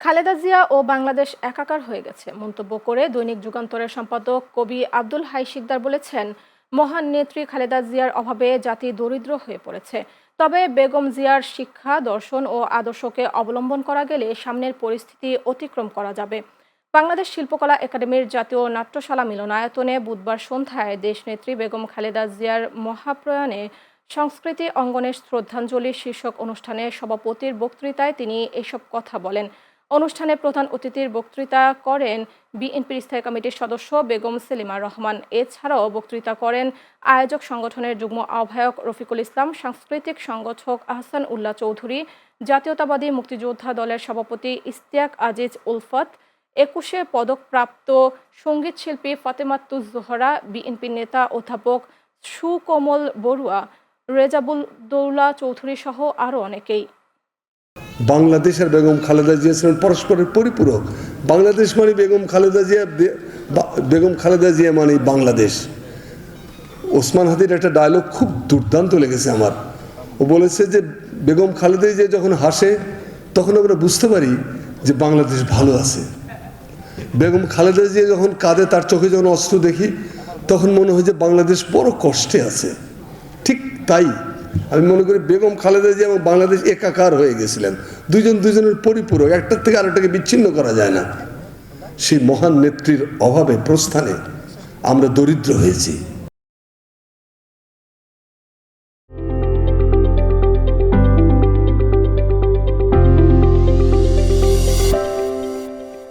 খালেদা জিয়া ও বাংলাদেশ একাকার হয়ে গেছে মন্তব্য করে দৈনিক যুগান্তরের সম্পাদক কবি আব্দুল হাই শিকদার বলেছেন, মহান নেত্রী খালেদা জিয়ার অভাবে জাতি দরিদ্র হয়ে পড়েছে। তবে বেগম জিয়ার শিক্ষা, দর্শন ও আদর্শকে অবলম্বন করা গেলে সামনের পরিস্থিতি অতিক্রম করা যাবে। বাংলাদেশ শিল্পকলা একাডেমির জাতীয় নাট্যশালা মিলনায়তনে বুধবার সন্ধ্যায় দেশনেত্রী বেগম খালেদা জিয়ার মহাপ্রয়াণে সংস্কৃতি অঙ্গনের শ্রদ্ধাঞ্জলি শীর্ষক অনুষ্ঠানে সভাপতির বক্তৃতায় তিনি এসব কথা বলেন। অনুষ্ঠানে প্রধান অতিথির বক্তৃতা করেন বিএনপির স্থায়ী কমিটির সদস্য বেগম সেলিমা রহমান। এছাড়াও বক্তৃতা করেন আয়োজক সংগঠনের যুগ্ম আহ্বায়ক রফিকুল ইসলাম, সাংস্কৃতিক সংগঠক আহসান উল্লাহ চৌধুরী, জাতীয়তাবাদী মুক্তিযোদ্ধা দলের সভাপতি ইশতিয়াক আজিজ উলফত, 21শে পদকপ্রাপ্ত সঙ্গীত শিল্পী ফাতেমাতুজ জোহরা, বিএনপি নেতা অধ্যাপক সুকোমল বড়ুয়া, রেজাবুল দৌলা চৌধুরী সহ আরও অনেকেই। বাংলাদেশ আর বেগম খালেদা জিয়া ছিলেন পরস্পরের পরিপূরক। বাংলাদেশ মানে বেগম খালেদা জিয়া, বেগম খালেদা জিয়া মানে বাংলাদেশ। ওসমান হাদির একটা ডায়লগ খুব দুর্দান্ত লেগেছে আমার। ও বলেছে যে বেগম খালেদা জিয়া যখন হাসে তখন আমরা বুঝতে পারি যে বাংলাদেশ ভালো আছে। বেগম খালেদা জিয়া যখন কাঁদে, তার চোখে যখন অস্ত্র দেখি তখন মনে হয় যে বাংলাদেশ বড় কষ্টে আছে। ঠিক তাই আমি মনে করি বেগম খালেদা জিয়া এবং বাংলাদেশ একাকার হয়ে গেছিলেন, দুজন দুজনের পরিপূরক, একটার থেকে আরেকটাকে বিচ্ছিন্ন করা যায় না। সেই মহান নেত্রীর অভাবে প্রস্থানে আমরা দরিদ্র হয়েছি।